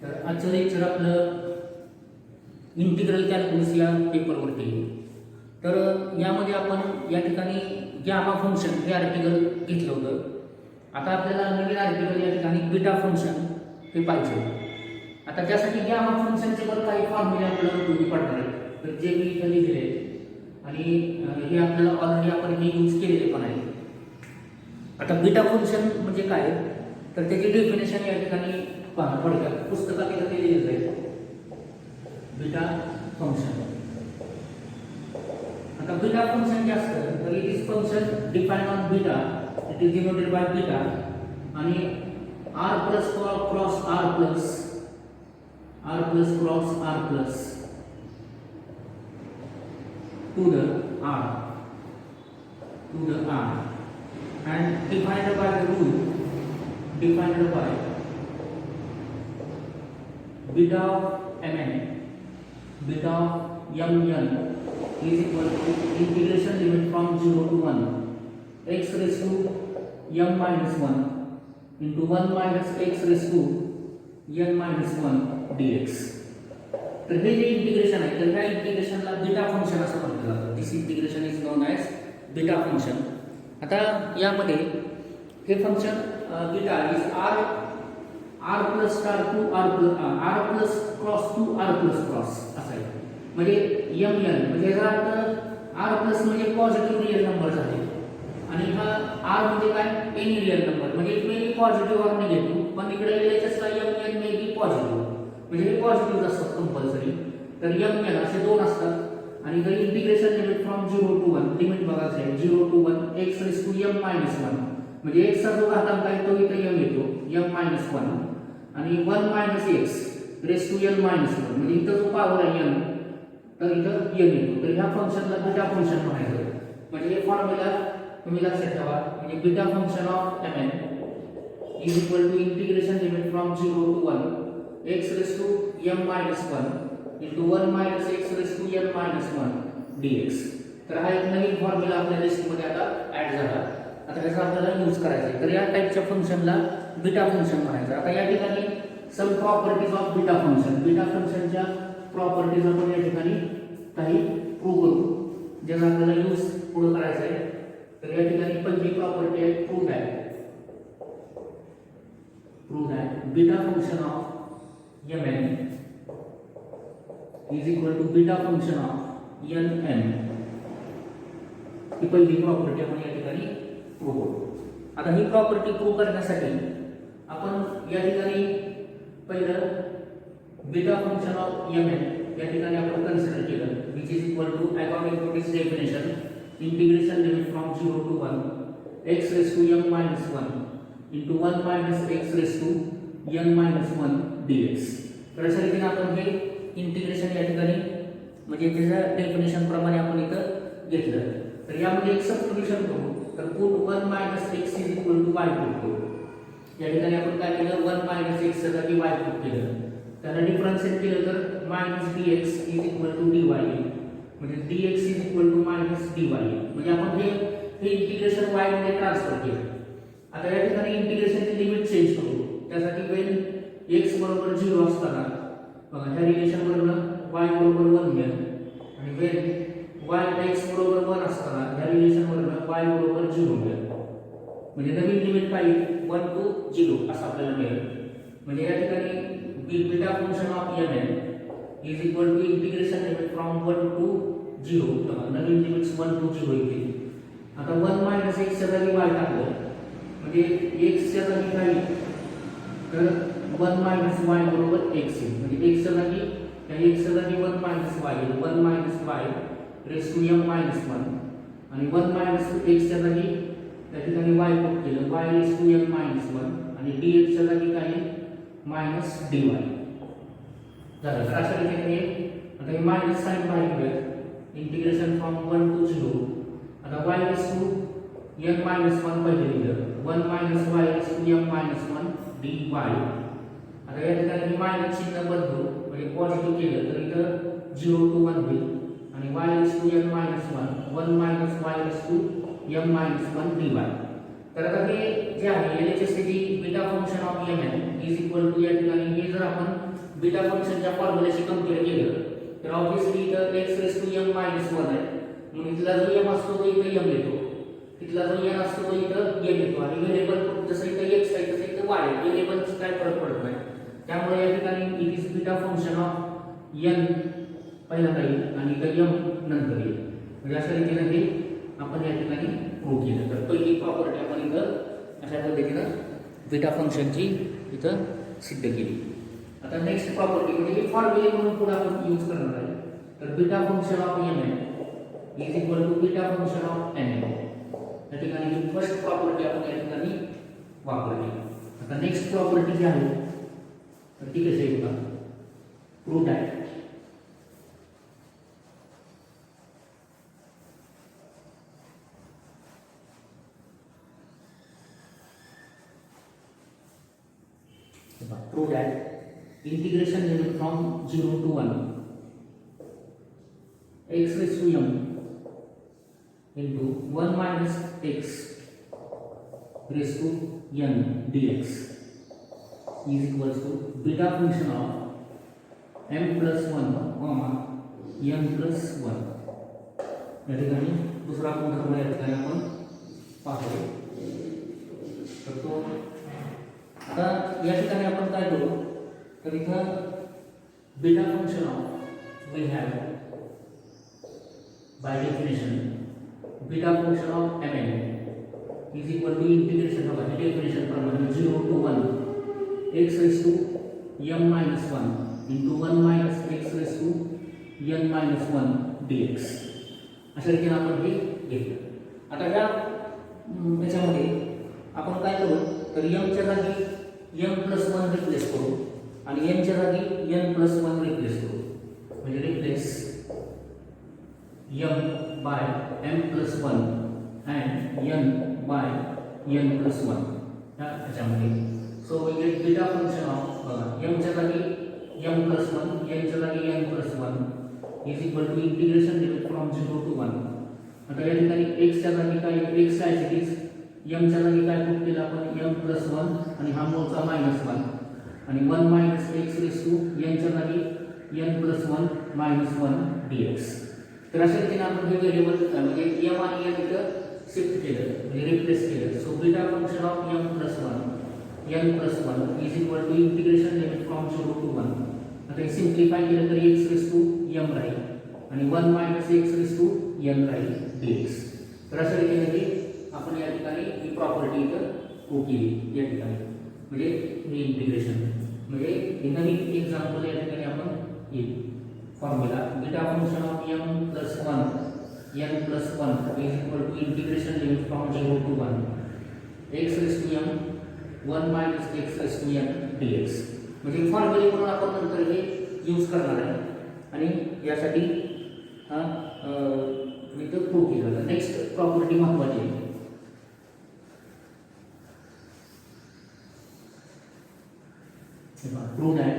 तर आजचं लेक्चर आपलं इंटिग्रल कॅल्क्युलस या पेपरवरती आहे. तर यामध्ये आपण या ठिकाणी गॅमा फंक्शन हे आर्टिकल घेतलं होतं. आता आपल्याला नवीन आर्टिकल या ठिकाणी बीटा फंक्शन हे पाहिजे. आता त्यासाठी गॅमा फंक्शनचे बरं काही फॉर्म्युले आपल्याला उपयोगी पडणार आहेत. तर जे मी इथे लिहिले आणि हे आपल्याला ऑलरेडी आपण हे यूज केलेले पण आहे. आता बीटा फंक्शन म्हणजे काय तर त्याची डेफिनेशन या ठिकाणी पहा थोडक्यात पुस्तकात इथं ते लिहिलेलं आहे. Beta function. आता बीटा फंक्शन जे असतं तर it is function defined on beta, it is denoted by beta आणि r plus cross r plus cross r plus to the r and defined by the rule defined by beta of mn beta of mn is equal to integration limit from 0 to 1 x raised to m minus 1 into 1 minus x raised to n minus 1 dx. तर हे जे integration आहे तर ह्या इंटिग्रेशनला beta function असं म्हटलं जातं. This integration is known as beta function. आता यामध्ये हे function beta is r plus star to r plus cross to r plus cross असं आहे. म्हणजे mn म्हणजे याचा अर्थ r प्लस म्हणजे पॉझिटिव्ह रिअल नंबर झाले आणि हा r म्हणजे काय एनी रिअल नंबर म्हणजे it may be positive or negative, पण इकडे LHS ला mn मे बी पॉझिटिव्ह म्हणजे हे पॉझिटिव्ह असतात कंपल्सरी. तर mn असे दोन असतात आणि जर integration limit from 0 to 1 limit बघायचं आहे 0 to 1 x raise to m minus 1 म्हणजे x चा जो घातांक आहे तो इथे m येतो m मायनस 1 आणि 1 minus x raise to n minus 1 म्हणजे इथं जो पॉवर आहे m तर इथं m येतो. तर ह्या फंक्शनला बीटा फंक्शन म्हणायचं. म्हणजे हे फॉर्म्युला तुम्ही लक्षात ठेवा. म्हणजे beta function of mn is equal to integration limit from 0 to 1 x raised to m minus 1 into 1 minus x raised to n minus 1 dx. तर हा एक नवीन फॉर्म्युला आपल्या लिस्टमध्ये आता ऍड झाला. आता ह्याचा आपल्याला यूज करायचा आहे. तर या टाइपच्या फंक्शनला बीटा फंक्शन म्हणायचं. आता या ठिकाणी some properties of beta function, beta फंक्शनच्या प्रॉपर्टीज आपण या ठिकाणी काही प्रूव्ह करू ज्याचा आपल्याला यूज पुढे करायचा आहे. तर या ठिकाणी पहिली प्रॉपर्टी आहे prove that beta function of mn is equal to beta function of nn. ही पहिली प्रॉपर्टी आपण या ठिकाणी प्रूव्ह करू. आता ही प्रॉपर्टी प्रूव्ह करण्यासाठी आपण या ठिकाणी पहिलं बीटा फंक्शन ऑफ mn या ठिकाणी आपण कन्सिडर केलं which is equal to according to this definition integration limit from 0 to 1 x raised to m minus 1 into 1 minus x raised to n minus 1 dx. तर अशा रीतीने आपण हे इंटिग्रेशन या ठिकाणी म्हणजे त्याच्या डेफिनेशन प्रमाणे आपण इथं घेतलं. तर यामध्ये एक सबस्टिट्यूशन करू. तर put 1 minus x is equal to y put करू. या ठिकाणी आपण काय केलं 1 मायनस x च्या जागी y पुट केलं. त्याला डिफरन्शिएट केलं तर minus dx is equal to dy म्हणजे dx is equal to minus dy म्हणजे आपण हे इंटिग्रेशन y मध्ये ट्रान्सफर केलं. आता या ठिकाणी इंटिग्रेशनची लिमिट चेंज करू. त्यासाठी वेन x बरोबर 0 असताना बघा ह्या रिलेशन वरून y बरोबर 1 मिळेल आणि वेन y x बरोबर 1 असताना ह्या रिलेशन वरून y बरोबर 0 मिळेल. म्हणजे नवीन लिमिट काय 1 टू 0 असं आपल्याला मिळेल. म्हणजे या ठिकाणी beta function of mn is equal to integration limit from 1 to 0 बघा नवीन लिमिट्स 1 टू 0 येतील. आता 1 मायनस x च्या जागी y टाकलं म्हणजे x च्या जागी काय तर 1 मायनस y बरोबर x येईल. म्हणजे x च्या जागी त्या x च्या जागी 1 मायनस y येईल. 1 minus y raise to m minus 1 आणि 1 मायनस x च्या जागी त्या ठिकाणी y पुट केलं y raise to m minus 1 आणि dx च्या जागी काय मायनस dy झालं. तर अशा रीतीने आता हे मायनस साइन बाहेर घेऊयात. इंटिग्रेशन फ्रॉम 1 टू 0 आता y raise to n minus 1 पहिले लिहिलं 1 minus y raise to m minus 1 dy. आता या ठिकाणी मायनस चिन्ह बदलू म्हणजे पॉझिटिव्ह केलं तर इथं 0 टू 1 होईल आणि y raise to n minus 1 1 minus y raise to m minus 1 dy. तर आता हे जे आहे LHS ची beta function of mn is equal to या ठिकाणी हे जर आपण बीटा फंक्शनच्या फॉर्म्युलाशी कंपेअर केलं तर ऑब्वियसली इथं x raise to m minus 1 आहे, म्हणून इथला जो m असतो तो इथं m येतो, तिथला जो n असतो तो इथं m येतो, आणि व्हेरिएबल जसं इथं x आहे तसं इथं y आहे, व्हेरिएबलच काय फरक पडत नाही. त्यामुळे या ठिकाणी it is beta function of n पहिल्यांदा येईल आणि इथं m नंतर येईल. म्हणजे अशा रीतीने हे आपण या ठिकाणी प्रूव्ह केलं. तर पहिली प्रॉपर्टी आपण इथं अशा पद्धतीनं बीटा फंक्शनची इथं सिद्ध केली. आता नेक्स्ट प्रॉपर्टी म्हणजे ही फॉर्म्युले म्हणून पुढे आपण यूज करणार आहे. तर beta function of mn is equal to beta function of nn. या ठिकाणी ही फर्स्ट प्रॉपर्टी आपण या ठिकाणी वापरली. आता नेक्स्ट प्रॉपर्टी जी आहे तर ती कशी आहे बघा, prove that prove that integration limit from 0 to 1 x raised to m into 1 minus x raised to n dx is equals to beta function of m plus 1 comma n plus 1. या ठिकाणी दुसरा गुणधर्म या ठिकाणी आपण पाहतो. तर तो आता या ठिकाणी आपण काय करू तर इथं beta function of we have by definition beta function of mn is equal to integration of definition प्रमाणे 0 to 1 x raised to m minus 1 into 1 minus x raised to n minus 1 dx. अशा रीतीने आपण हे घेतलं. आता याच्यामध्ये आपण काय करू तर m च्या जागी m plus 1 रिप्लेस करू आणि n च्या जागी n plus 1 रिप्लेस करू. म्हणजे replace m by m plus 1 and n by n plus 1 याच्यामध्ये. So we get beta function of m च्या जागी m plus 1 n च्या जागी n plus 1 is equal to integration limit from 0 to 1. आता या ठिकाणी x च्या जागी काय x as it is m च्या जागी काय पुट केलं आपण m plus 1 आणि हा मूळचा -1 आणि 1 minus x raised to n च्या जागी n plus 1 minus 1 dx. तर अशा रीतीने आपण हे व्हेरिएबल म्हणजे m आणि n इथं शिफ्ट केलं म्हणजे रिप्लेस केलं. So beta function of m plus 1 n plus 1 is equal to integration limit from 0 to 1. आता हे सिम्प्लिफाय केलं तर x raised to m राहील आणि 1 minus x raised to n राहील dx. तर अशा रीतीने हे आपण या ठिकाणी ही प्रॉपर्टी इथं प्रूव्ह केली या ठिकाणी म्हणजे हे इंटिग्रेशन म्हणजे हे नवीन एक्झाम्पल या ठिकाणी आपण येईल. Formula beta function of m plus 1 n plus 1 is equal to integration limit from 0 to 1 x raised to m 1 minus x raised to n dx. म्हणजे फॉर्म्युले म्हणून आपण नंतर हे यूज करणार आहे आणि यासाठी हा इथं प्रूव्ह केलं. नेक्स्ट प्रॉपर्टी महत्त्वाची आहे. Prove that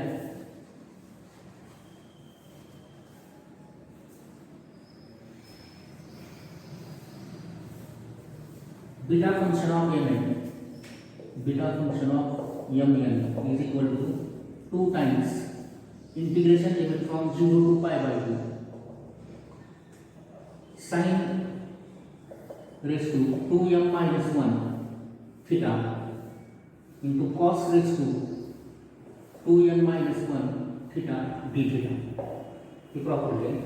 beta function of mn is equal to 2 times integration limit from 0 to pi by 2 sin raised to 2m minus 1 theta into cos raised to 2n minus 1 theta d theta he property आहे.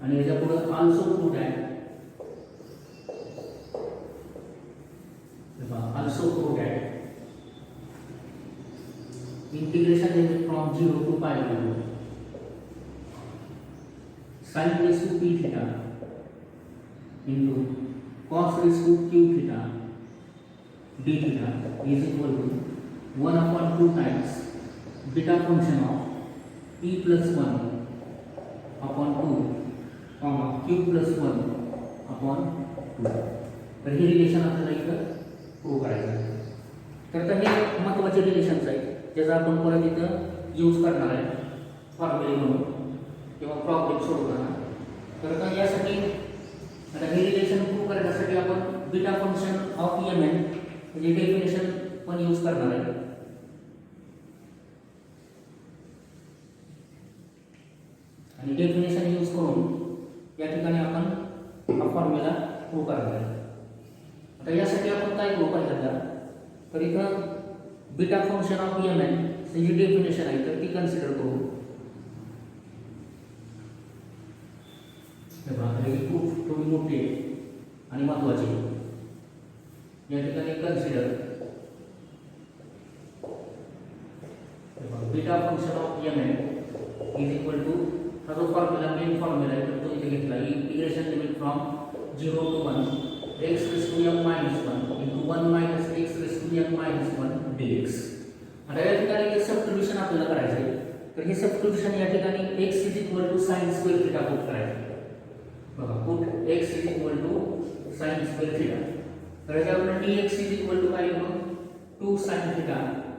आणि याच्या पुढे also prove that integration limit from 0 to pi by 2 sin raised to p theta into cos raised to q theta d theta is equal to 1 upon 2 times beta function of p plus 1 upon 2 q plus 1 upon 2. तर हे relation आपल्याला इथं prove करायचं आहे. तर हे महत्त्वाचे relations आहेत ज्याचा आपण परत इथं यूज करणार आहे फॉर्म्युले म्हणून किंवा प्रॉब्लेम सोडवताना. तर आता यासाठी आता हे रिलेशन प्रूव्ह करण्यासाठी आपण बीटा फंक्शन ऑफ mn म्हणजे डेफिनेशन पण यूज करणार आहे. आणि डेफिनेशन यूज करून या ठिकाणी आपण हा फॉर्म्युला प्रूव्ह करायचा आहे. आता यासाठी आपण काय करू पहिल्यांदा, तर इथं बीटा फंक्शन ऑफ mn ची जी डेफिनेशन आहे तर ती कन्सिडर करू. ही प्रूफ थोडी मोठी आहे आणि महत्वाची आहे. या ठिकाणी consider beta function of mn is equal to हा जो फॉर्म्युला मेन फॉर्म्युला आहे तर तो इथे घेतला, integration limit from 0 to 1 x raised to m minus 1 into 1 minus x raised to m minus 1 dx. आता या ठिकाणी सबस्टिट्यूशन आपल्याला करायचं आहे, तर हे सबस्टिट्यूशन या ठिकाणी x is equal to sin square theta put करायचं. बघा, put x is equal to sin square theta. तर याच्यावरून dx is equal to काय मग 2 sin theta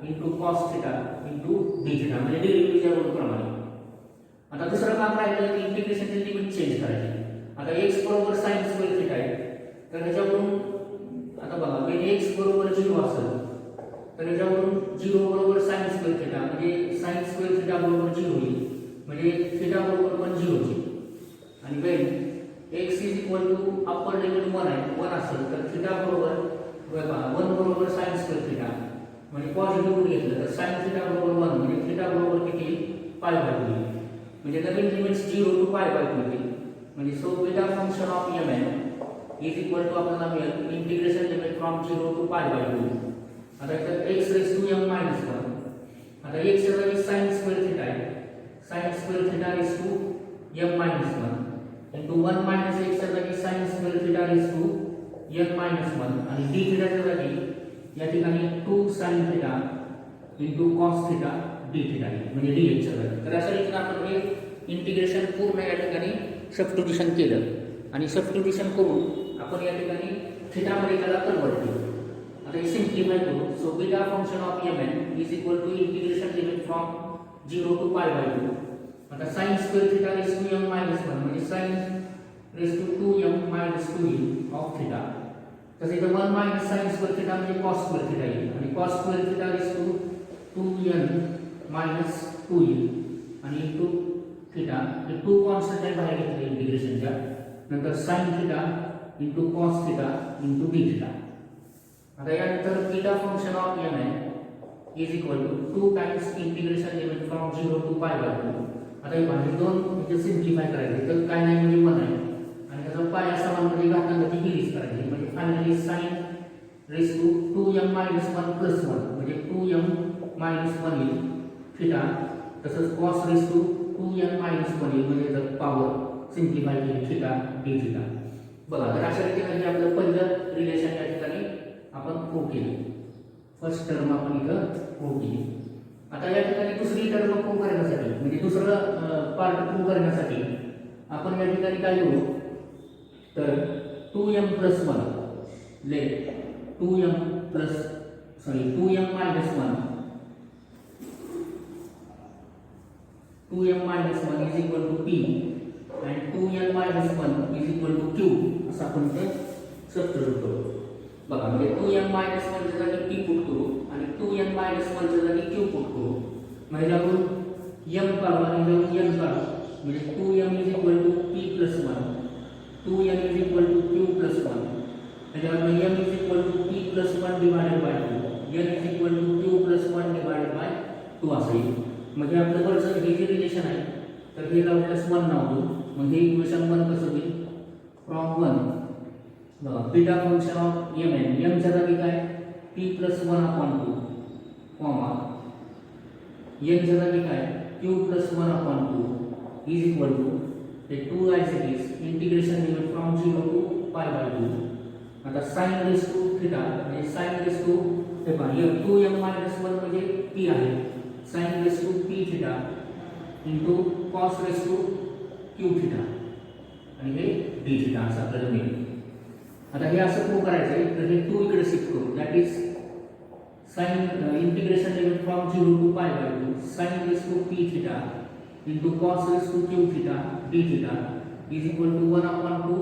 into cos theta into d theta म्हणजे डेरिव्हेटिव्हच्या रूल प्रमाणे. आता दुसरं काम राहिलं की इंटिग्रेशनची लिमिट चेंज करायची. आता x बरोबर sin square theta आहे, तर ह्याच्यावरून आता बघा when x बरोबर 0 असेल तर ह्याच्यावरून 0 बरोबर sin square theta म्हणजे sin square theta बरोबर 0 होईल, म्हणजे theta बरोबर पण 0 होईल. आणि when x is equal to upper limit 1 आहे, 1 असेल तर theta बरोबर बघा 1 बरोबर sin square theta म्हणजे पॉझिटिव्ह रूट घेतलं तर sin theta बरोबर 1 म्हणजे theta बरोबर किती पाय बाय 2 येईल. म्हणजे नवीन लिमिट्स 0 to पाय बाय 2 येईल. म्हणजे so beta function of mn is equal to आपल्याला मिळेल integration limit from 0 to pi by 2. आता इथं x raise to m minus 1. आता x च्या जागी sin स्क्वेअर थीटा आहे, sin square theta raise to m minus 1 into 1 minus x च्या जागी sin square theta raise to m minus 1 आणि d थीटाच्या जागी या ठिकाणी 2 sin theta into cos theta d theta म्हणजे dx च्या जागी. तर अशा रीतीने आपण हे इंटिग्रेशन पूर्ण या ठिकाणी सबस्टिट्यूशन केलं आणि सबस्टिट्यूशन करून आपण या ठिकाणी थीटा मध्ये त्याला कन्वर्ट केलं. आता हे सिम्प्लिफाय करू. So beta function of mn is equal to integration limit from 0 to pi by 2. आता sin square theta raise to m minus 1 म्हणजे sin raise to 2m minus 2 of theta. तसे इथं 1 मायनस sin स्क्वेअर थीटा म्हणजे cos square theta येईल आणि cos square theta raise to 2n minus 2 आणि into theta हे 2 constant आहे बाहेर घेतले इंटिग्रेशनच्या. नंतर sin theta into cos theta into d theta. आता यानंतर beta function of mn is equal to 2 times integration limit from 0 to pi by 2. आता हे बाहेर दोन म्हणजे सिम्प्लिफाय करायचे, तर काय नाही म्हणजे 1 आहे आणि त्याचा पाय समान म्हणजे घातांकाची बेरीज करायची म्हणजे finally sin raise to 2m minus 1 plus 1 म्हणजे 2m मायनस 1 येईल थीटा. तसंच cos raise to 2n minus 1 येईल म्हणजे त्याचा पॉवर सिम्प्लिफाय केली थीटा d थीटा. बघा, तर अशा रीतीने आपलं पहिलं रिलेशन या ठिकाणी आपण प्रूव्ह केली. फर्स्ट टर्म आपण इथं प्रूव्ह केली. आता या ठिकाणी दुसरी टर्म प्रूव्ह करण्यासाठी म्हणजे दुसरं पार्ट प्रूव्ह करण्यासाठी आपण या ठिकाणी काय करू, तर 2m plus 1 let 2m minus 1 2m minus 1 is equal to p and 2n minus 1 is equal to q असं आपण इथे सबस्टिट्यूट करू. बघा, म्हणजे 2m minus 1 च्या जागी p पुट करू आणि 2n minus 1 च्या जागी q पुट करू. म्हणजे आपण m काढू आणि n काढू म्हणजे 2m is equal to p plus 1 2n is equal to q plus 1 त्याच्यावर m is equal to p plus 1 divided by 2 n is equal to q plus 1 divided by 2 असं येईल. म्हणजे आपलं वरचं हे जे रिलेशन आहे तर हे प्लस 1 नाव देऊ. म्हणजे इक्वेशन 1 कसं होईल फ्रॉम 1 बघा beta function of mn m च्या जागी काय p plus 1 upon 2 comma n च्या जागी काय q plus 1 upon 2 is equal to ते 2 as it is integration limit from 0 to pi by 2. आता sin रेज टू थीटा म्हणजे sin रेज टू हे पहा 2m मायनस 1 म्हणजे p आहे sin raise to p theta into cos raise to q theta आणि हे d theta असं आपल्याला मिळेल. आता हे असं प्रूव्ह करायचं आहे तर हे 2 इकडे शिफ्ट करू. That is sin integration limit from 0 to pi by 2 sin raise to p theta into cos raise to q theta d theta is equal to 1 upon 2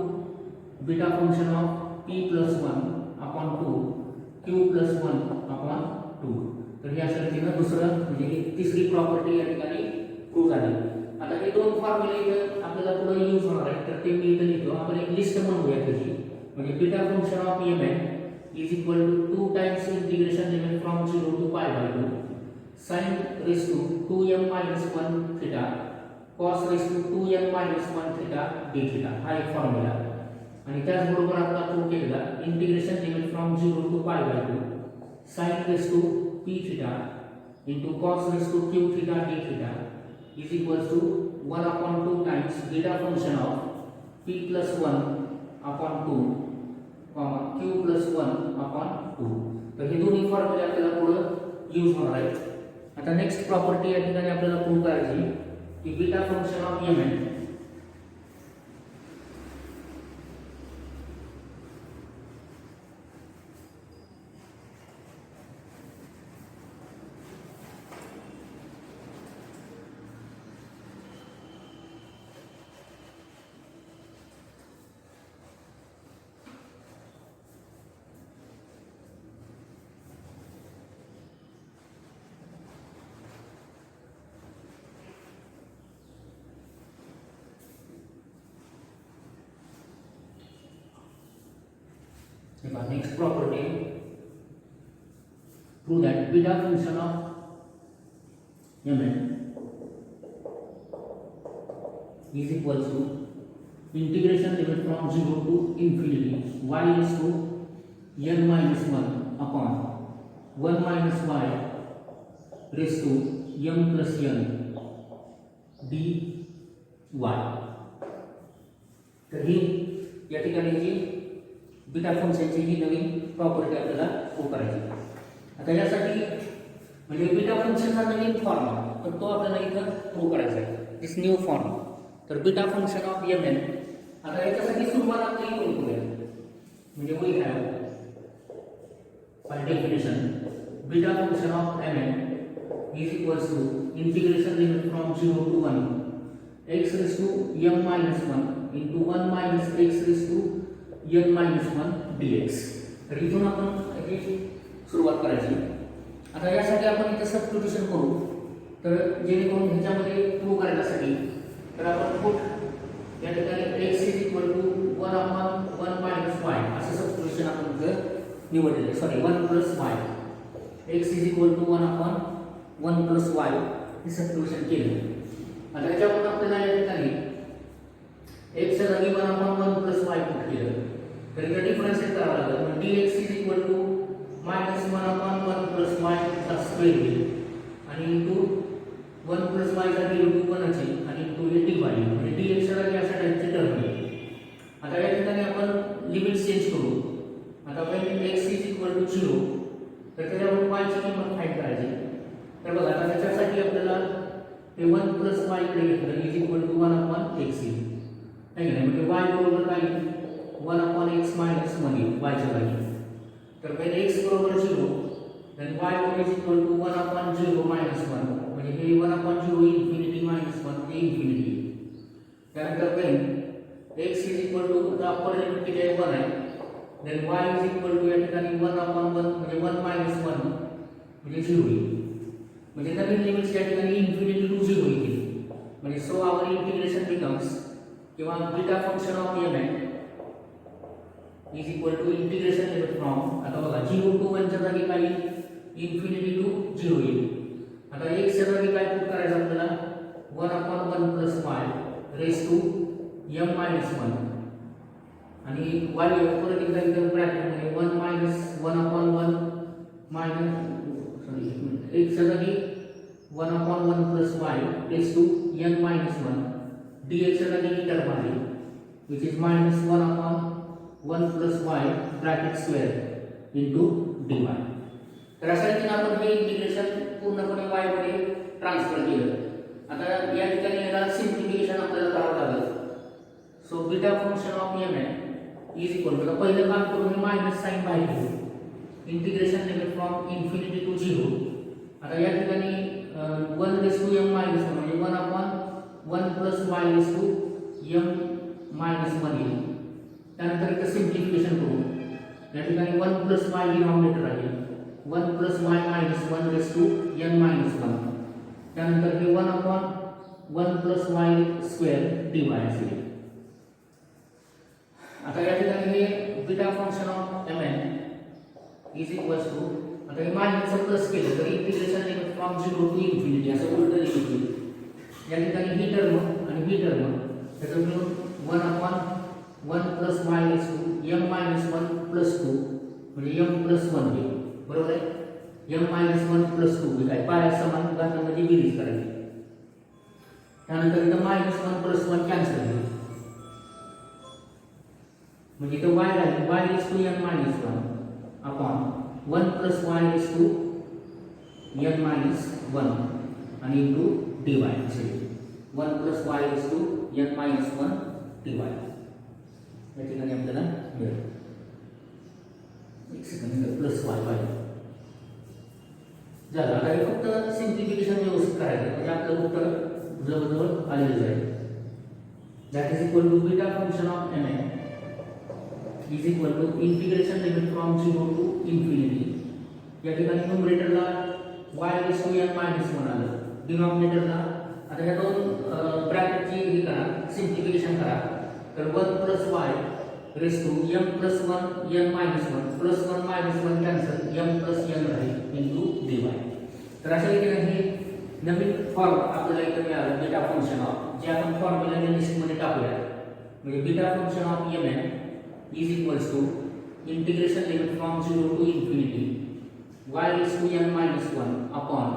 beta function of p plus 1 upon 2 q plus 1 upon 2. तर हे अशा रीतीनं दुसरं म्हणजे तिसरी property या ठिकाणी prove झाली. आता आता हे दोन फॉर्म्युले इथं आपल्याला पुढे यूज होणार आहे, तर ते मी इथं लिहितो. आपण एक लिस्ट बनवूया त्याची. म्हणजे beta function of mn is equal to 2 times integration limit from 0 to pi by 2 sin raised to 2m minus 1 theta cos raised to 2n minus 1 theta d theta. हा एक फॉर्म्युला. आणि त्याचबरोबर आपण प्रूव्ह केलेला integration limit from 0 to pi by 2 sin raised to p theta into cos raised to q theta d theta is equals to 1 upon 2 times beta function of p plus 1 upon 2 q plus 1 upon 2. तर हे दोन्ही फॉर्म्युले आपल्याला पुढे use होणार आहेत. आता next property या ठिकाणी आपल्याला प्रूव्ह करायची की beta function of mn next property prove that beta function of mn is equals to integration limit from 0 to infinity y is to n minus 1 upon 1 minus y raised to m plus n dy. तर ही या ठिकाणी जी beta फंक्शनची ही नवीन property आपल्याला prove करायची. आता यासाठी म्हणजे beta फंक्शनचा नवीन फॉर्म तर तो आपल्याला इथं प्रूव्ह करायचा आहे, दिस न्यू फॉर्म. तर बीटा फंक्शन ऑफ mn आता याच्यासाठी सुरुवात आपली इथून करूया. म्हणजे we have by definition beta function of mn is equals to integration limit from 0 to 1 x raised to m minus 1 into 1 minus x raised to n minus 1 dx. तर इथून आपण हे सुरुवात करायची. आता यासाठी आपण इथे सबस्टिट्यूशन करू. तर जेणेकरून ह्याच्यामध्ये प्रूव्ह करण्यासाठी तर आपण पुट या ठिकाणी x is equal to 1 upon 1 minus y असं सबस्टिट्यूशन आपण इथे निवडलेलं. Sorry 1 plus y x is equal to 1 upon 1 plus y हे सबस्टिट्यूशन केलं. आता याच्यावर आपल्याला या ठिकाणी x च्या जागी 1 upon 1 plus y पुट केलं. तर इथे डिफरन्शिएट करावं लागेल. मग dx is equal to minus 1 upon 1 plus y चा स्क्वेअर होईल आणि इंटू 1 plus y चा डेरिव्हेटिव्ह 1 असेल आणि इंटू हे dy म्हणजे dx च्या जागी अशा टाइपचे टर्म येईल. आता या ठिकाणी आपण लिमिट चेंज करू. आता when x is equal to 0 तर त्याच्यावर y ची किंमत फाइंड करायची. तर बघा आता त्याच्यासाठी आपल्याला हे 1 plus y कडे घेतलं is equal to 1 upon x येईल. आहे ना, म्हणजे y बरोबर काय 1 upon x minus 1 येईल y च्या जागी. तर when x बरोबर 0 then y is equal to 1 upon 0 minus 1 म्हणजे हे 1 upon 0 infinity minus 1 ते infinity. त्यानंतर when x is equal to the upper limit किती आहे 1 आहे then y is equal to या ठिकाणी 1 upon 1 म्हणजे 1 minus 1 म्हणजे 0 येईल. म्हणजे नवीन लिमिट्स या ठिकाणी infinity to 0 येतील. म्हणजे so our integration becomes किंवा beta function of mn is equal to integration limit from आता बघा 0 to 1 च्या जागी काय infinity to 0 येईल. आता x च्या जागी काय पुट करायचं आपल्याला 1 upon 1 plus y raised to m minus 1 आणि y परत एकदा इथे ब्रॅकेट मध्ये 1 minus 1 upon 1 minus sorry x च्या जागी 1 upon 1 plus y raised to n minus 1 dx च्या जागी ही टर्म आहे which is minus 1 upon 1 plus y bracket square into dy. तर अशा रीतीने आपण हे इंटिग्रेशन पूर्णपणे y मध्ये ट्रान्सफर केलं. आता या ठिकाणी याला सिम्प्लिफिकेशन आपल्याला करावं लागेल. So beta function of mn is equal to पहिलं काम करून मी मायनस साइन बाहेर घेऊ. Integration limit from infinity to 0. आता या ठिकाणी 1 रेस टू m मायनस 1 म्हणजे 1 upon 1 plus y raise to m minus 1 येईल. त्यानंतर इथे सिम्प्लिफिकेशन करू. या ठिकाणी 1 plus y डिनॉमिनेटर आहे 1 plus y minus 1 raise to n minus 1. त्यानंतर हे 1 upon 1 plus y square dy असेल. आता या ठिकाणी हे beta function of mn is equals to, आता हे मायनसचं प्लस केलं तर integration limit from 0 to infinity असं उलट लिहिलं होईल. या ठिकाणी ही टर्म आणि ही टर्म त्याचं मिळून 1 upon 1 plus y is to m minus 1 plus 2 म्हणजे m प्लस 1 होईल. बरोबर आहे. m मायनस 1 प्लस 2 काय पाया समान घातामध्ये बेरीज करायची. त्यानंतर इथं मायनस 1 प्लस 1 कॅन्सल होईल म्हणजे इथं y राहील y is to m minus 1 upon 1 plus y is to n minus 1 आणि इंटू dy असेल. 1 plus y is to n minus 1 dy या ठिकाणी आपल्याला मिळेल. एक सेकंड प्लस y पाहिजे झालं. आता हे फक्त सिम्प्लिफिकेशन व्यवस्थित करायचं म्हणजे आपलं उत्तर जवळजवळ आलेलं जाईल. That is equal to beta function of mn is equal to integration limit from 0 to infinity. या ठिकाणी न्यूमरेटरला y is to n minus 1 आलं. डिनॉमिनेटरला आता ह्या दोन ब्रॅकेटची हे करा सिम्प्लिफिकेशन करा तर 1 plus y raise to m plus 1 n minus 1 plus 1 minus 1 cancel m plus n राहील इंटू dy. तर अशा रीतीने हे नवीन फॉर्म आपल्याला इथे मिळालं बीटा फंक्शन ऑफ, जे आपण फॉर्म्युला लिस्टमध्ये टाकूया. म्हणजे beta function of mn is equals to integration limit from 0 to infinity y raise to n minus 1 upon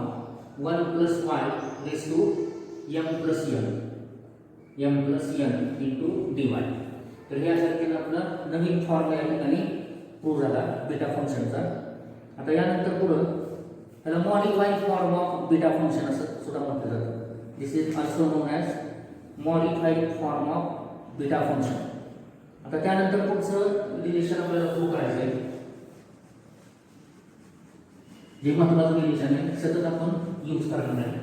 1 plus y raise to m plus n into dy. तर हे अशा रीतीने आपलं नवीन फॉर्म या ठिकाणी प्रूव्ह झाला बीटा फंक्शनचा. आता यानंतर पुढं त्याला modified form of beta function असं सुद्धा म्हटलं जातं. This is also known as modified form of beta function. आता त्यानंतर पुढचं रिलेशन आपल्याला प्रूव्ह करायचं आहे, जे महत्त्वाचं रिलेशन आहे सतत आपण यूज करणार आहे.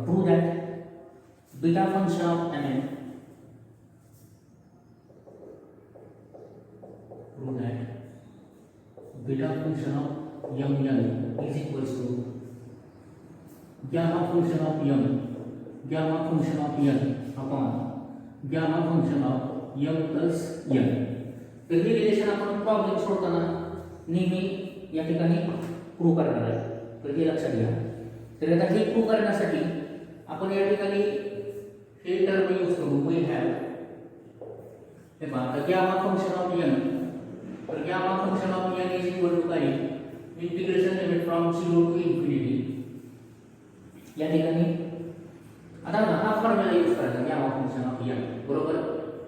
Prove that beta function of mn prove that beta function of mn is equals to gamma function of m upon gamma function of m plus n. तर हे रिलेशन आपण प्रॉब्लेम सोडताना नेहमी या ठिकाणी प्रूव्ह करणार आहे. तर हे लक्षात घ्या. तर आता हे प्रूव्ह करण्यासाठी आपण या ठिकाणी हे टर्म यूज करू. वी हॅव हे पहा गॅमा फंक्शन ऑफ n. तर gamma function of n is equal to काय integration limit from 0 to infinity. या ठिकाणी आता हा फॉर्म्युला यूज करायचा गॅमा फंक्शन ऑफ n बरोबर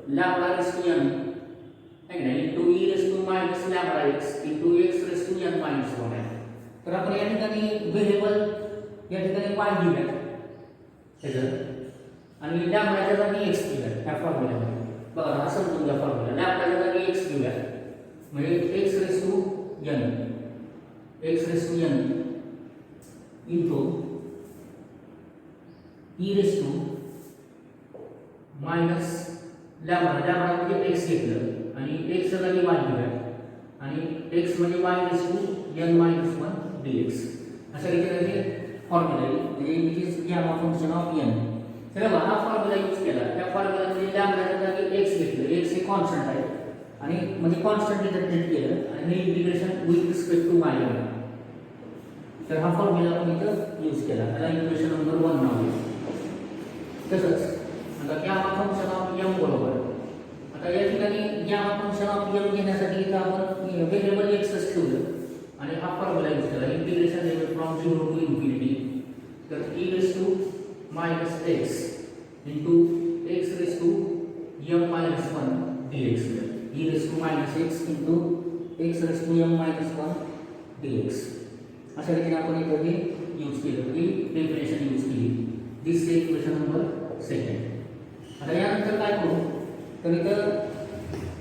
लॅम्बडा रेस टू n आहे ना into e raise to minus lambda x into x raise to n minus 1 आहे. तर आपण या ठिकाणी व्हेरिएबल या ठिकाणी y घेऊया त्याच्यात आणि लॅम्बडाच्या जागी x घेऊया. ह्या फॉर्म्युल्यामध्ये बघा हा समजून घ्या फॉर्म्युला. लॅम्बडाच्या जागी x घेऊया म्हणजे x raise to n into e raise to minus lambda म्हणजे x घेतलं आणि x च्या जागी y घेऊया आणि x म्हणजे y raise to n minus 1 dx. अशा रीतीने फॉर्म्युला आहे म्हणजे it is gamma function of n. तर हा फॉर्म्युला यूज केला. त्या फॉर्म्युलामध्ये लॅम्बडाच्या जागी x घेतलं. x हे कॉन्स्टंट आहे आणि म्हणजे कॉन्स्टंट इथं ट्रीट केलं आणि हे integration with respect to y. तर हा फॉर्म्युला आपण इथं यूज केला. त्याला इक्वेशन नंबर 1 नाव आहे. तसंच आता गॅमा फंक्शन ऑफ m बरोबर आता या ठिकाणी गॅमा फंक्शन ऑफ m घेण्यासाठी इथं आपण व्हेरिएबल x ठेवलं आणि हा फॉर्म्युला यूज केला integration limit from 0 to infinity. तर e raise to minus x into x raise to m minus 1 dx. e raise to minus x into x raise to m minus 1 dx. अशा रीतीने आपण इथे हे use केलं ही definition use केली. दिस equation number 2. आता यानंतर काय करू तर इथं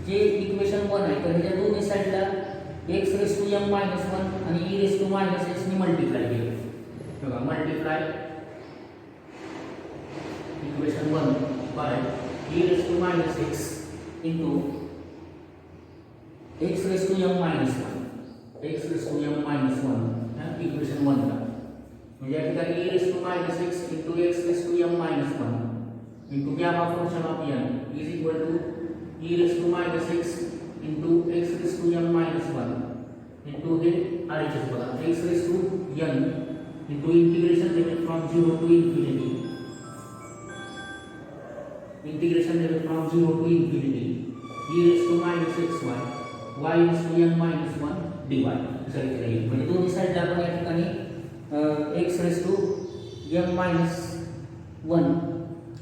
जे इक्वेशन 1 आहे तर ह्याच्या दोन्ही साईडला x raise to m minus 1 आणि e raise to minus x ने मल्टिप्लाय केले. बघा multiply equation 1 by e raise to minus x into x raise to m minus 1 x raise to m minus 1 equation 1 ला म्हणजे या ठिकाणी e raise to minus x into x raise to m minus 1 into gamma function of n is equal to e raise to minus x into x raise to m minus 1 into हे RHS बघा x raise to n into integration limit from 0 to infinity integration limit from 0 to infinity e raise to minus xy y raise to n minus 1 dy असं लिहिलं. म्हणजे दोन्ही साईडला आपण या ठिकाणी x raise to m minus 1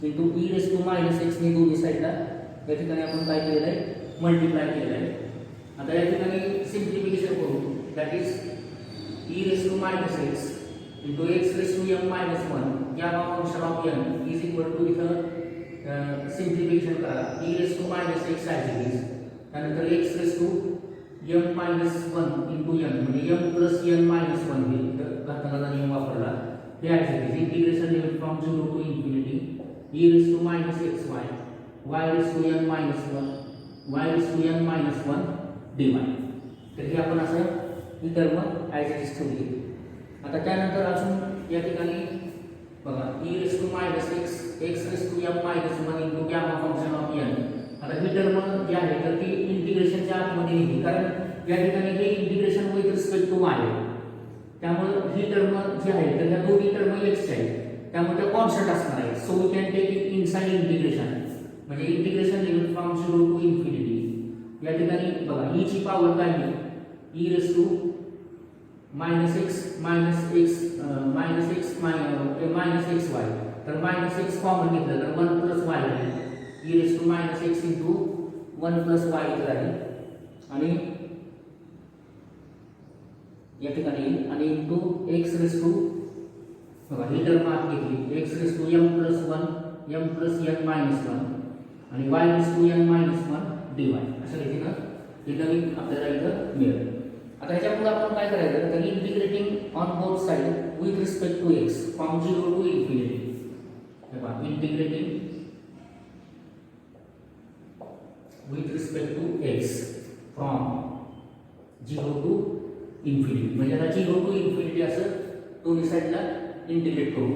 into e raise to minus x ने दोन्ही साईडला या ठिकाणी आपण काय केलेलं आहे मल्टिप्लाय केलेलं आहे. आता या ठिकाणी सिम्प्लिफिकेशन करू that is e raise to minus x into x raise to m minus 1 gamma function of n is equal to इथं सिम्प्लिफिकेशन करा e raise to minus x as it is त्यानंतर x raise to m minus 1 into n म्हणजे m plus n minus 1 हे घातांकाचा नियम वापरला हे as it is integration limit from 0 to infinity e raise to minus xy y raise to n minus 1 y raise to n minus 1 dy. तर हे आपण असं ही टर्म ॲज इट इज ठेवली. आता त्यानंतर अजून या ठिकाणी बघा e raise to minus x raise to m minus 1 into gamma function of n. आता ही टर्म जी आहे तर ती इंटिग्रेशनच्या आतमध्ये येते कारण या ठिकाणी हे integration with respect to y आहे. त्यामुळे ही टर्म जी आहे तर ह्या दोन्ही टर्म x आहेत त्यामुळे त्या कॉन्स्टंट असणार आहेत. So we can take it inside integration म्हणजे integration limit from 0 to infinity. या ठिकाणी बघा e ची पॉवर काय आहे e raise to minus x minus xy तर मायनस x कॉमन घेतलं तर 1 प्लस y आहे e raise to minus x into 1 plus y इथं आहे आणि या ठिकाणी आणि इंटू x रेस टू बघा ही टर्म आत घेतली x raise to m plus 1 m plus n minus 1 आणि y raise to n minus 1 dy अशा रीतीनं हे नवीन आपल्याला इथं मिळेल. आता ह्याच्या पुढे आपण काय करायचं तर integrating on both side with respect to x from 0 to infinity. हे पहा integrating with respect to x from 0 to infinity म्हणजे आता 0 टू इन्फिनिटी असं दोन्ही साइडला इंटिग्रेट करू.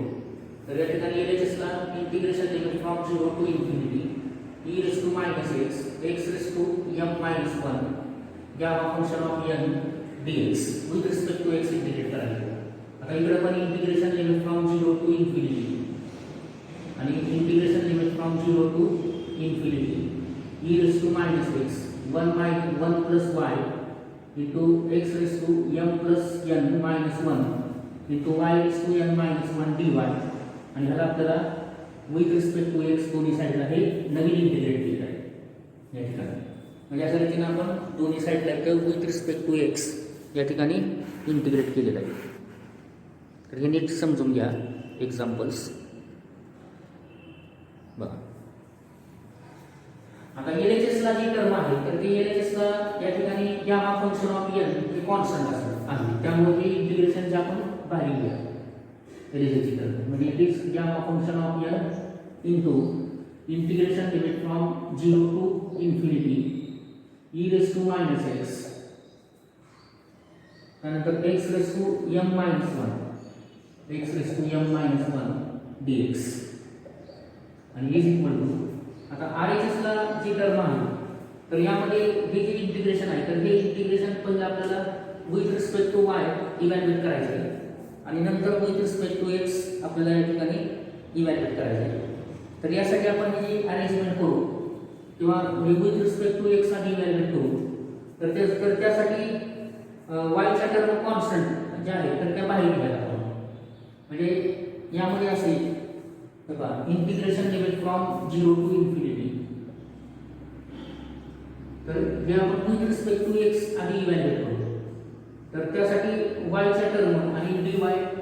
तर या ठिकाणी LHS ला integration limit from 0 to infinity e raise to minus x raise to m minus 1 gamma function of n dx with respect to x integrate करायचं. आता इकडे पण integration limit from 0 to infinity आणि integration limit from 0 to infinity e raise to minus x 1 plus y into x raise to m plus n minus 1 into y raise to n minus 1 dy आणि ह्याला आपल्याला with respect to x दोन्ही साईडला हे नवीन integrate केलं आहे या ठिकाणी. म्हणजे अशा रीतीने आपण दोन्ही साईडला विथ रिस्पेक्ट टू x या ठिकाणी इंटिग्रेट केलेलं आहे. तर हे नीट समजून घ्या एक्झाम्पल्स बघा. आता LHS ला जी टर्म आहे तर ती LHS ला या ठिकाणी गॅमा फंक्शन ऑफ n हे कॉन्स्टंट आहे त्यामुळे हे इंटिग्रेशन जे आपण बाहेर घेऊया LHS ची टर्म म्हणजे it is gamma function of n into integration limit from 0 to infinity e raise to minus x त्यानंतर x raise to m minus 1 x raise to m minus 1 dx आणि is equal to आता RHS ला जी term आहे तर यामध्ये हे जे integration आहे तर हे इंटिग्रेशन पहिले आपल्याला with respect to y evaluate करायचं आहे आणि नंतर विथ रिस्पेक्ट टू x आपल्याला या ठिकाणी इव्हॅल्युएट करायचं आहे. तर यासाठी आपण ही अरेंजमेंट करू किंवा विथ रिस्पेक्ट टू x आधी इव्हॅल्युएट करू तर त्यासाठी y च्या टर्म कॉन्स्टंट ज्या आहेत तर त्या बाहेर घ्यायला आपण म्हणजे यामध्ये असे बघा integration limit from 0 to infinity तर हे आपण विथ रिस्पेक्ट टू x आधी इव्हॅल्युएट करू. तर त्यासाठी y च्या टर्म आणि dy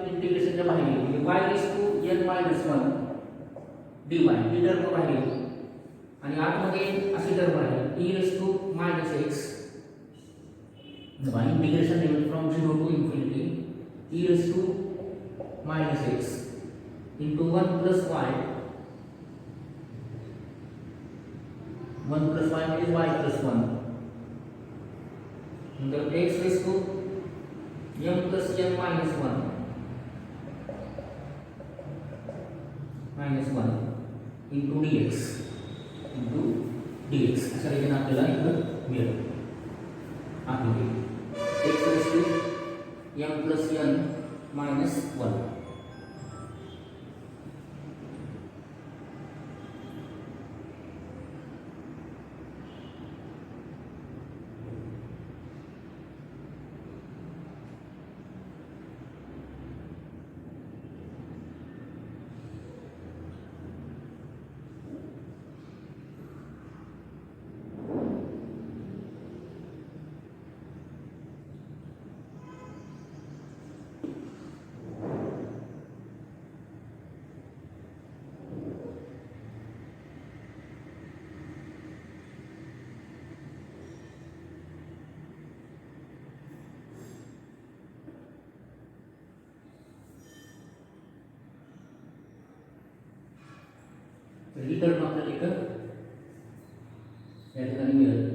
इंटिग्रेशनच्या बाहेर म्हणजे y raise to n minus 1 dy ही टर्म बाहेर आणि आतमध्ये अशी टर्म आहे e raise to minus x integration limit from 0 to infinity e raised to minus x into 1 plus y. 1 plus y means y plus 1. And the x raised to m plus n minus 1 into dx अशा रीतीने आपल्याला इथं मिळेल. आकृती x raised to m plus n minus 1. तर ही term आपल्याला इथं या ठिकाणी मिळेल.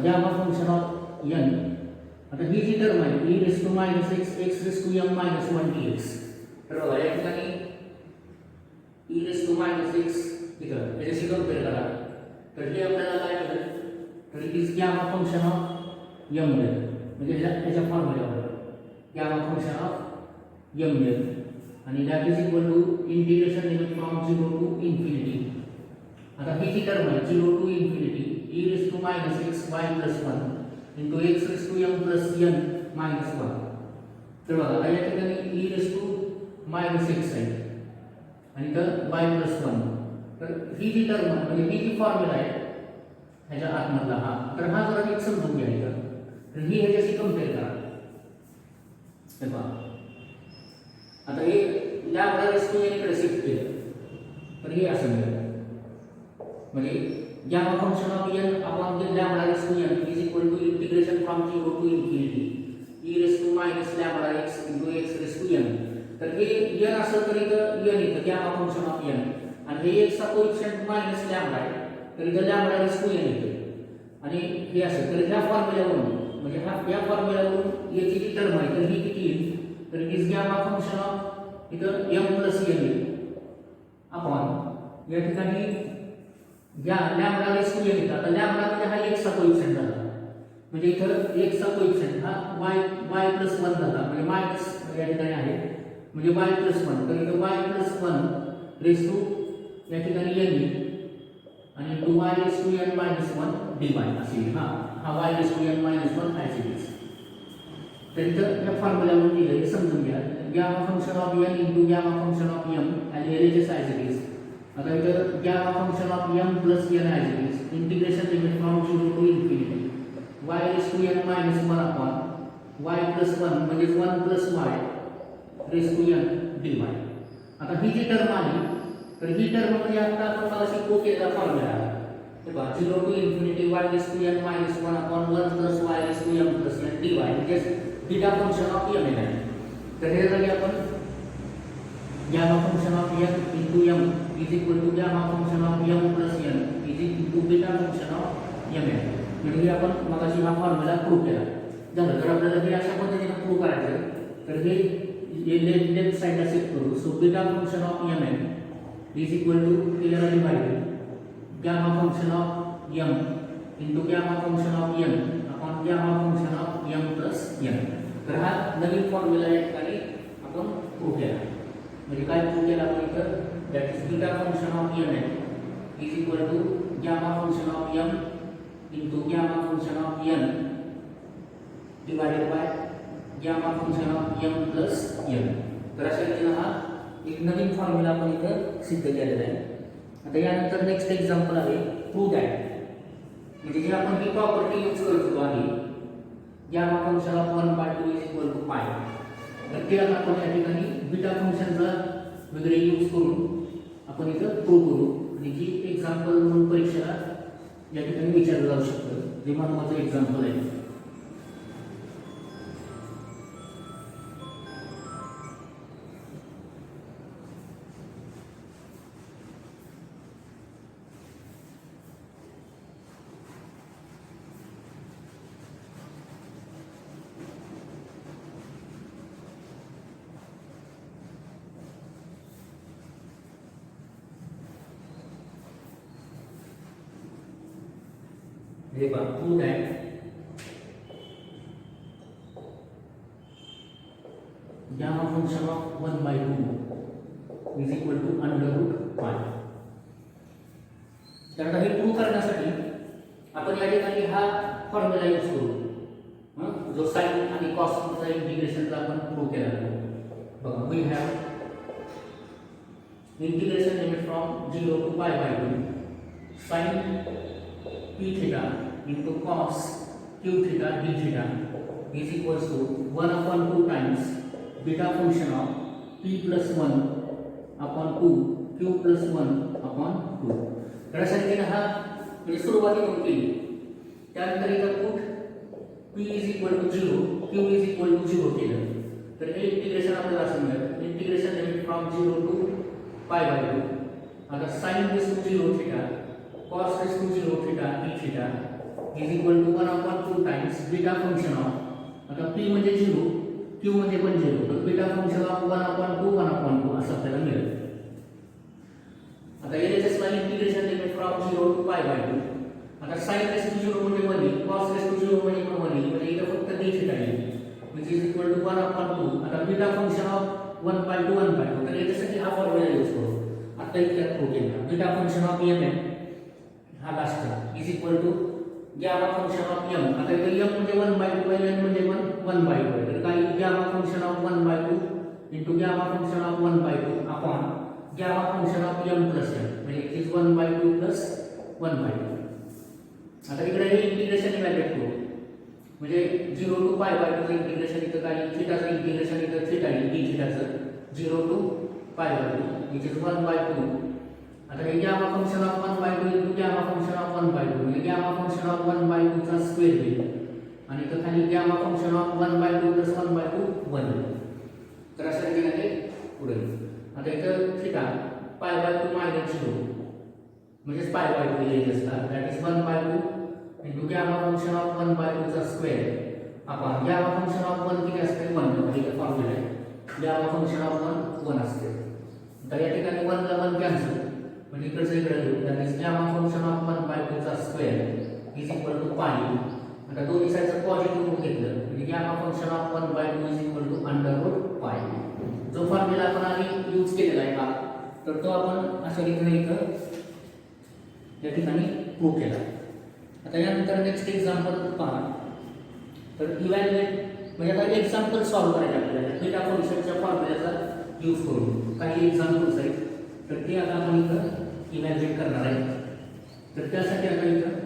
gamma function of n. आता ही जी टर्म आहे e raised to minus x raised to m minus 1 dx. तर बघा या ठिकाणी e raised to minus x इथं याच्याशी कंपेअर करा. तर हे आपल्याला काय मिळेल, तर is gamma function of m मिळेल. म्हणजे याच्या फॉर्म्युल्यावर gamma function of m मिळेल आणि that is equal to integration limit from 0 to infinity. आता ही जी टर्म आहे 0 to infinity e raised to minus x y plus 1 into x raised to m plus n minus 1. तर बघा या ठिकाणी e raised to minus x आहे आणि तर y plus 1. तर ही जी टर्म म्हणजे ही जी फॉर्म्युला आहे ह्याच्या आतमधला हा, तर हा जरा एक समजून घ्यायचा. तर ही ह्याच्याशी कंपेअर करा. हे पहा आता हे लॅम्बडा रेस टू n कडे शिफ्ट केलं तर हे असं मिळेल. म्हणजे gamma function of n upon the lambda raised to n is equal to integration from 0 to infinity e raised to minus lambda x into x raised to n. तर हे n असं तर इथं n येतं gamma function of n आणि हे x चा coefficient minus lambda आहे तर इथं lambda raised to n येते आणि हे असं तर ह्या फॉर्म्युल्यावरून म्हणजे या फॉर्म्युल्यावरून याची जी टर्म आहे तर ही किती येईल, तर it is gamma function of इथं m plus n अपॉन या ठिकाणी या लॅम्बडा रेस टू n येतात. आता लॅम्बडा म्हणजे हा x चा कोएफिशिएंट झाला म्हणजे इथं x चा कोएफिशिएंट हा y plus 1 झाला म्हणजे मायनस या ठिकाणी आहे म्हणजे y plus 1. तर इथं y plus 1 रेस टू या ठिकाणी n येईल आणि to y raise to n minus 1 dy असेल. हा y raise to n minus 1 as it is. तर इथं या फॉर्म्युल्यावरून दिलं हे समजून घ्या. gamma function of n into gamma function of m and LHS as it is. आता इधर gamma function of m plus n as it is. Integration limit from 0 to infinity. y raised to n minus 1 upon y plus 1 म्हणजे 1 plus y raised to n dy. आता ही जी term आली तर ही term म्हणजे आता आपण मगाशी को केलेला फॉर्म्युला आहे. हे पहा 0 to infinity y raised to n minus 1 upon 1 plus y raised to m plus n dy म्हणजे बीटा फंक्शन ऑफ m आहे. तर हे जागी आपण gamma function of n into m is equal to gamma function of m plus n is equal to beta function of m. म्हणजे आपण मगाशी हा फॉर्म्युला प्रूव्ह केला. झालं. जर आपल्याला हे अशा पद्धतीने प्रूव्ह करायचं तर हे लेफ्ट साइडला शिफ्ट करू. So beta function of m is equal to clear divided gamma function of m into gamma function of n upon gamma function of m plus n. तर हा नवीन फॉर्म्युला या ठिकाणी आपण प्रूव्ह केला. म्हणजे काय प्रूव्ह केला आपण इथं, that is beta function of m is equal to gamma function of m into gamma function of n divided by gamma function of m plus n. तर अशा रीतीनं हा एक नवीन फॉर्म्युला आपण इथं सिद्ध केलेला आहे. आता यानंतर नेक्स्ट एक्झाम्पल आहे प्रूव्ह दॅट. म्हणजे जे आपण ही प्रॉपर्टी यूज करतो आहे gamma function of 1/2 is equal to pi. तर ते आता आपण या ठिकाणी बीटा फंक्शनचा वगैरे यूज करून आपण इथं प्रूव्ह करू. आणि जी एक्झाम्पल म्हणून परीक्षेला या ठिकाणी विचारलं जाऊ शकतं, जे महत्त्वाचं एक्झाम्पल आहे. हे पहा prove that gamma function of 1/2 is equal to under root pi. तर आता हे प्रूव्ह करण्यासाठी आपण या ठिकाणी हा फॉर्म्युला यूज करू, जो साइन आणि कॉसचा इंटिग्रेशनचा आपण प्रूव्ह केला आहे. बघा we have integration limit from 0 to π/2 sin p theta into cos q theta d theta is equals to 1/2 times beta function of p plus 1 upon 2 q plus 1 upon 2. तर अशा रीतीने हा म्हणजे सुरुवातीतून केली. त्यानंतर इथं put p is equal to 0 q is equal to 0 केलं. तर हे इंटिग्रेशन आपल्याला असं मिळेल इंटिग्रेशन लिमिट फ्रॉम 0 to π/2. आता sin raised to 0 theta cos raised to 0 theta d theta is equal to 1/2 times beta function of आता p म्हणजे 0 q म्हणजे पण 0 तर बीटा फंक्शन ऑफ 1/2 असं आपल्याला मिळेल. आता LHS ला इंटिग्रेशन लिमिट फ्रॉम 0 to π/2. आता sin raised to 0 म्हणजे 1 cos raised to 0 म्हणजे पण 1 म्हणजे इथं फक्त d theta येईल which is equal to 1/2. आता बीटा फंक्शन ऑफ 1/2 तर याच्यासाठी हा फॉर्म्युला यूज करू. आता इथं प्रूव्ह केला बीटा फंक्शन ऑफ mn हा last is equal to gamma function of m. आता इथे m म्हणजे 1/2 n म्हणजे 1/2 तर काय gamma function of 1/2 into gamma function of 1/2 upon gamma function of m plus n म्हणजे इट इज 1/2 प्लस 1/2. आता इकडे हे इंटिग्रेशन इव्हॅल्युएट करू म्हणजे 0 to π/2 चं इंटिग्रेशन इथं काय थीटाचं इंटिग्रेशन इथं थीटा आहे d थीटाचं 0 to π/2 which is 1/2. आता हे gamma function of 1/2 into gamma function of 1/2 म्हणजे गॅमा फंक्शन ऑफ 1/2 चा स्क्वेअर होईल आणि इथं खाली गॅमा फंक्शन ऑफ 1/2 प्लस 1/2 1. तर अशा रीतीने हे पुढे आता इथं थीटा π/2 मायनस 0 म्हणजे π/2 लिहिलं असतं that is 1/2 into gamma function of 1/2 चा square upon gamma function of 1 किती असते 1 म्हणजे इथं फॉर्म्युला आहे गॅमा फंक्शन ऑफ 1 असते. तर या ठिकाणी 1 ला 1 कॅन्सल म्हणजे इकडचं इकडे घेऊ that is gamma function of 1/2 चा स्क्वेअर इज इक्वल टू पाय. आता दोन्ही साईडचं पॉझिटिव्ह रूट घेतलं म्हणजे gamma function of 1/2 is equal to under root pi. जो फॉर्म्युला आपण आधी यूज केलेला आहे हा तर तो आपण अशा रीतीने इथं या ठिकाणी प्रूव्ह केला. आता यानंतर नेक्स्ट एक्झाम्पल पहा. तर इव्हॅल्युएट म्हणजे आता एक्झाम्पल सॉल्व्ह करायचे आपल्याला बीटा फंक्शनच्या फॉर्म्युल्याचा यूज करून काही एक्झाम्पल्स आहेत तर ते आता आपण इथं इव्हॅल्युएट करणार आहे. तर त्यासाठी आता इथं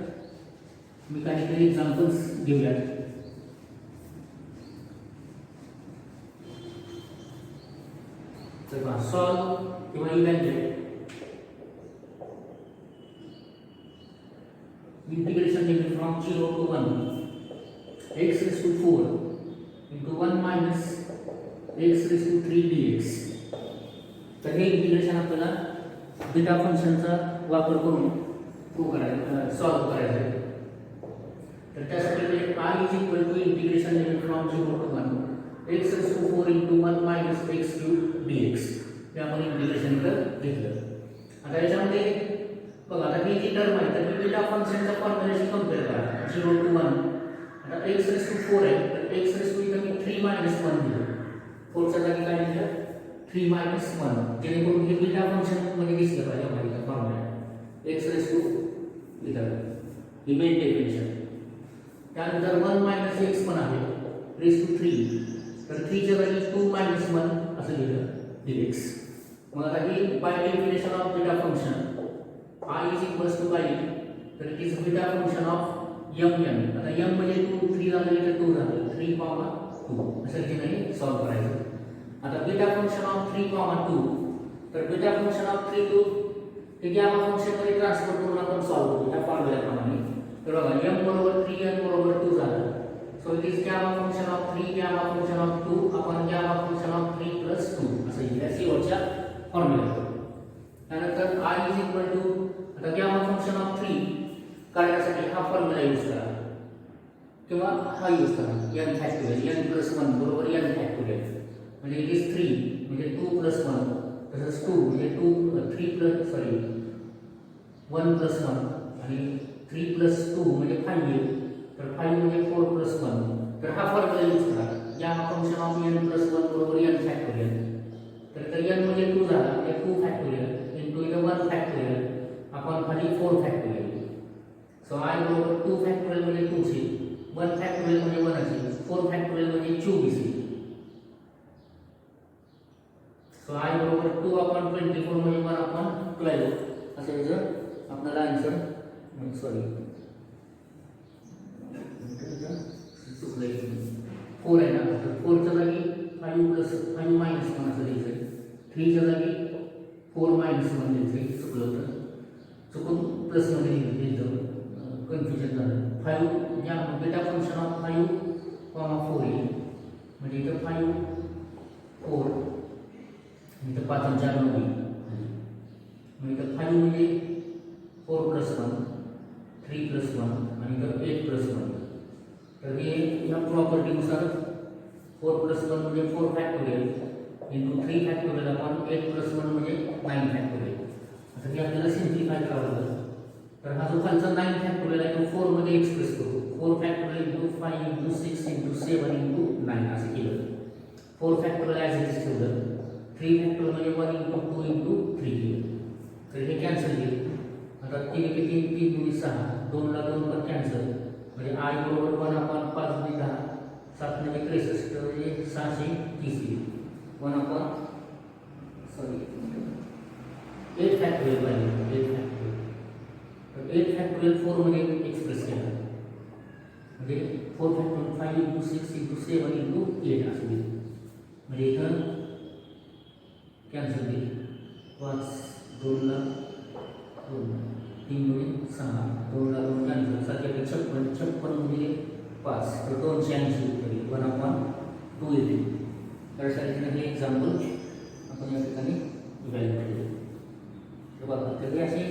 मी काहीतरी एक्झाम्पल्स घेऊयात. तर पहा सॉल्व किंवा evaluate integration limit from 0 to 1 x raised to 4 into 1 minus x raised to 3 dx. तर हे इंटिग्रेशन आपल्याला बीटा फंक्शनचा वापर करून प्रूव्ह करायचं सॉल्व्ह करायचं आहे. तर त्यासाठी म्हणजे i is equal to integration limit from 0 to 1 x raised to 4 into 1 minus x cube dx हे आपण इंटिग्रेशन घेतलं. आता याच्यामध्ये बघा आता ही जी टर्म आहे तर बीटा फंक्शनच्या फॉर्म्युलाशी कंपेअर करा 0 to 1. आता x raised to 4 आहे तर x raised to इथं मी 3 minus 1 दिलं 4 च्या जागी काय दिलं 3 minus 1 जेणेकरून हे बीटा फंक्शन मध्ये दिसलं पाहिजे आपल्याला फॉर्म्युला x raised to इथं ही मेन डेफिनेशन. त्यानंतर 1 मायनस एक्स पण आहे रेस टू 3. तर 3 च्या जागी 2 मायनस 1 असं लिहिलं dx. मग आता ही by definition of beta function I is equals to काय, तर it is beta function of m. आता m म्हणजे 2, 3 झाले तर 2 झाले, 3, 2 असं ठिकाणी सॉल्व करायचं. आता बीटा फंक्शन ऑफ 3, 2, तर बीटा फंक्शन ऑफ 3, 2 हे गॅमा फंक्शन मध्ये ट्रान्सफर करून आपण सॉल्व करू ह्या फॉर्म्युल्याप्रमाणे. तर बघा m बरोबर 3 n बरोबर 2 झालं. So it is gamma function of 3 gamma function of 2 आपण गॅमा फंक्शन ऑफ 3 प्लस 2 असं लिहिलं शेवटच्या फॉर्म्युल्यावर. त्यानंतर I इज इक्वल टू आता गॅमा फंक्शन ऑफ 3 काढण्यासाठी हा फॉर्म्युला यूज करा किंवा हा यूज करा n फॅक्टोरियल n प्लस 1 बरोबर n फॅक्टोरियल म्हणजे इट इज 3 म्हणजे 2 प्लस 1 तसंच 2 म्हणजे 3 प्लस 1 प्लस 1 आणि 3 प्लस 2 म्हणजे 5 येईल. तर 5 म्हणजे 4 प्लस 1. तर हा फॉर्म्युला यूज करा gamma function of n plus 1 बरोबर n फॅक्टोरियल. तर n म्हणजे 2 झाला म्हणजे 2 फॅक्टोरियल इंटू इथं 1 फॅक्टोरियल आपण खाली 4 फॅक्टोरियल. सो I बरोबर 2 फॅक्टोरियल म्हणजे 2 ची, 1 फॅक्टोरियल म्हणजे 1 ची, 4 फॅक्टोरियल म्हणजे 24 ची. सो I बरोबर 2 अपॉन 24 म्हणजे 1 अपॉन 12 असं जर आपल्याला आन्सर सॉरी चुकलंय 4 आहे ना, तर 4 च्या जागी 5 प्लस 5 मायनस 1 असं लिहायचं. 3 च्या जागी 4 मायनस 1 लिहायचं, चुकलं होतं, चुकून प्लस मध्ये लिहिलं, कन्फ्युजन झालं. 5 या बीटा फंक्शन ऑफ 5, 4 येईल म्हणजे इथं 5, 4 इथं 5 आणि 4 9 म्हणजे इथं 5 म्हणजे 4 प्लस 1 3 प्लस 1 आणि इथं 8 प्लस 1. तर हे या प्रॉपर्टीनुसार 4 प्लस 1 म्हणजे 4 factorial into 3 factorial upon 8 plus 1 म्हणजे 9 फॅक्टोरियल. आता हे आपल्याला सिम्प्लिफाय करावं लागेल. तर हा जो खालचा 9 फॅक्टोरियल आहे तो 4 मध्ये एक्सप्रेस करू. 4 factorial into 5 into 6 into 7 into 9 असं केलं. 4 फॅक्टोरियल ॲज इट इज ठेवलं. 3 फॅक्टोरियल म्हणजे 1 इंटू 2 इंटू 3 केलं. तर हे कॅन्सल केलं. आता 3 के 3 3 2 6 2 ला 2 पण कॅन्सल म्हणजे I बरोबर 1 अपॉन 5 म्हणजे 10 7 म्हणजे 63 म्हणजे 630 येईल. 1 अपॉन सॉरी 8 फॅक्टोरियल पाहिजे 8 फॅक्टोरियल. तर 8 फॅक्टोरियल 4 मध्ये एक्सप्रेस केला म्हणजे 4 फॅक्टोरियल 5 इंटू 6 इंटू 7 इंटू 8 असं येईल. म्हणजे इथं कॅन्सल केली 5 2 ला 2 3 म्हणजे 6 2 ला 2 कॅन्सल 7 56 म्हणजे 5 तर 280 उत्तर 1 अपॉन 2 येते. त्यासाठी हे एक्झाम्पल आपण या ठिकाणी इव्हॅल्युएट केले. तर बघा तर हे असे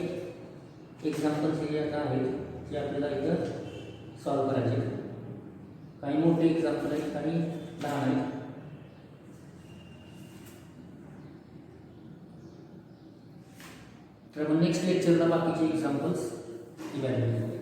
एक्झाम्पल्स जे आता आहेत ते आपल्याला इथं सॉल्व करायचे. काही मोठे एक्झाम्पल आहेत काही लहान आहेत. तर आपण नेक्स्ट लेक्चरला बाकीचे एक्झाम्पल्स इव्हॅल्युएट करू.